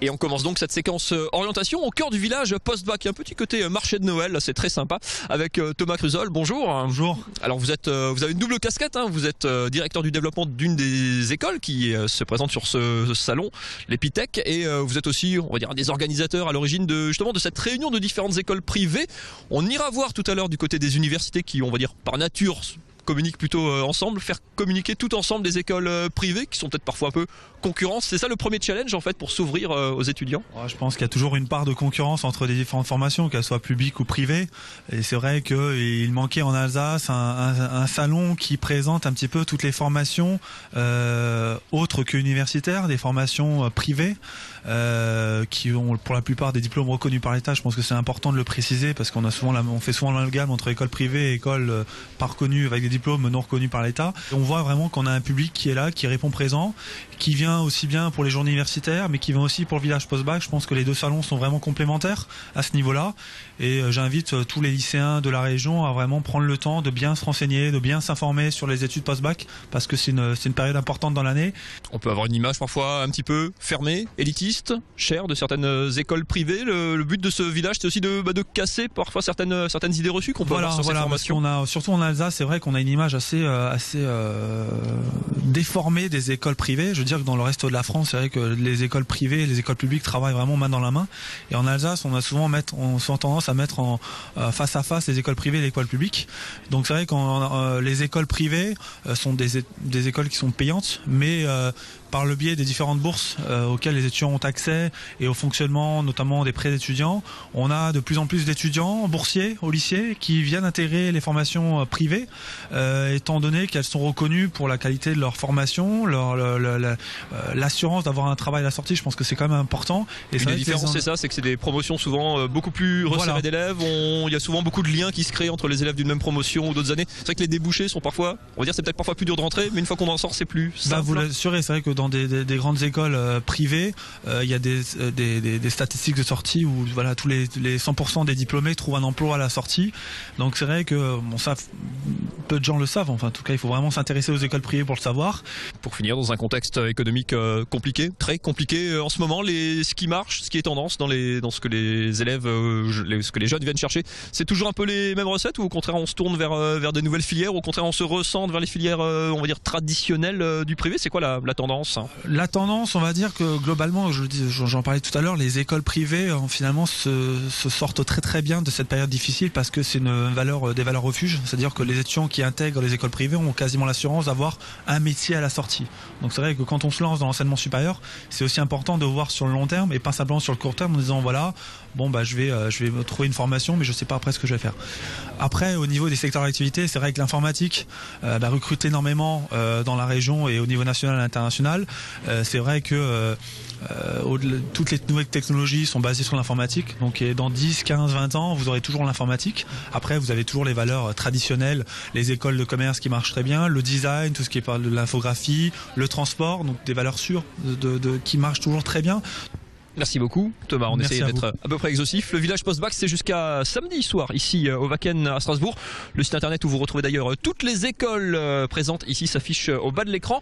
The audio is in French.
Et on commence donc cette séquence orientation au cœur du village post-bac. Un petit côté marché de Noël, c'est très sympa, avec Thomas Cruzol. Bonjour. Bonjour. Alors vous avez une double casquette, hein. Vous êtes directeur du développement d'une des écoles qui se présente sur ce salon, l'Epitech, et vous êtes aussi, on va dire, un des organisateurs à l'origine de cette réunion de différentes écoles privées. On ira voir tout à l'heure du côté des universités qui, on va dire, par nature, communiquent plutôt ensemble, faire communiquer tout ensemble des écoles privées qui sont peut-être parfois un peu concurrence. C'est ça le premier challenge en fait pour s'ouvrir aux étudiants. Je pense qu'il y a toujours une part de concurrence entre les différentes formations, qu'elles soient publiques ou privées. Et c'est vrai qu'il manquait en Alsace un salon qui présente un petit peu toutes les formations autres qu'universitaires, des formations privées qui ont pour la plupart des diplômes reconnus par l'État. Je pense que c'est important de le préciser parce qu'on fait souvent l'amalgame entre écoles privées et écoles pas reconnues avec des diplômes non reconnus par l'État. On voit vraiment qu'on a un public qui est là, qui répond présent, qui vient aussi bien pour les journées universitaires, mais qui vient aussi pour le village post-bac. Je pense que les deux salons sont vraiment complémentaires à ce niveau-là. Et j'invite tous les lycéens de la région à vraiment prendre le temps de bien se renseigner, de bien s'informer sur les études post-bac, parce que c'est une période importante dans l'année. On peut avoir une image parfois un petit peu fermée, élitiste, chère de certaines écoles privées. Le but de ce village, c'est aussi de casser parfois certaines idées reçues qu'on peut avoir sur ces formations. Surtout en Alsace, c'est vrai qu'on a une image assez déformée des écoles privées. Je veux dire que dans le reste de la France, c'est vrai que les écoles privées et les écoles publiques travaillent vraiment main dans la main. Et en Alsace, on a souvent tendance à mettre en face à face les écoles privées et les écoles publiques. Donc c'est vrai que les écoles privées sont des écoles qui sont payantes, mais par le biais des différentes bourses auxquelles les étudiants ont accès et au fonctionnement notamment des prêts d'étudiants, on a de plus en plus d'étudiants boursiers au lycée qui viennent intégrer les formations privées étant donné qu'elles sont reconnues pour la qualité de leur formation, l'assurance d'avoir un travail à la sortie. Je pense que c'est quand même important. Et la différence, c'est ça, c'est que c'est des promotions souvent beaucoup plus resserrées d'élèves. Il y a souvent beaucoup de liens qui se créent entre les élèves d'une même promotion ou d'autres années. C'est vrai que les débouchés sont parfois, on va dire, c'est peut-être parfois plus dur de rentrer, mais une fois qu'on en sort, c'est plus simple. Vous l'assurez, c'est vrai que dans des grandes écoles privées, il y a des statistiques de sortie où voilà, tous les 100% des diplômés trouvent un emploi à la sortie. Donc c'est vrai que peu de gens le savent. Enfin, en tout cas, il faut vraiment s'intéresser aux écoles privées pour le savoir. Pour finir, dans un contexte économique compliqué, très compliqué en ce moment, ce qui marche, ce qui est tendance dans ce que les élèves, ce que les jeunes viennent chercher, c'est toujours un peu les mêmes recettes ou au contraire on se tourne vers des nouvelles filières, ou au contraire on se recentre vers les filières, on va dire, traditionnelles du privé. C'est quoi la tendance? La tendance, on va dire que globalement, j'en parlais tout à l'heure, les écoles privées finalement se sortent très très bien de cette période difficile parce que c'est des valeurs refuges. C'est-à-dire que les étudiants qui intègrent les écoles privées ont quasiment l'assurance d'avoir un métier à la sortie. Donc c'est vrai que quand on se lance dans l'enseignement supérieur, c'est aussi important de voir sur le long terme et pas simplement sur le court terme en disant voilà, je vais me trouver une formation mais je sais pas après ce que je vais faire. Après, au niveau des secteurs d'activité, c'est vrai que l'informatique recrute énormément dans la région et au niveau national et international. C'est vrai que toutes les nouvelles technologies sont basées sur l'informatique. Donc dans 10, 15, 20 ans, vous aurez toujours l'informatique. Après, vous avez toujours les valeurs traditionnelles, les écoles de commerce qui marchent très bien, le design, tout ce qui est de l'infographie, le transport, donc des valeurs sûres qui marchent toujours très bien. Merci beaucoup Thomas, on essaye d'être à peu près exhaustif. Le village post-bac, c'est jusqu'à samedi soir ici au Wacken à Strasbourg. Le site internet où vous retrouvez d'ailleurs toutes les écoles présentes ici s'affiche au bas de l'écran.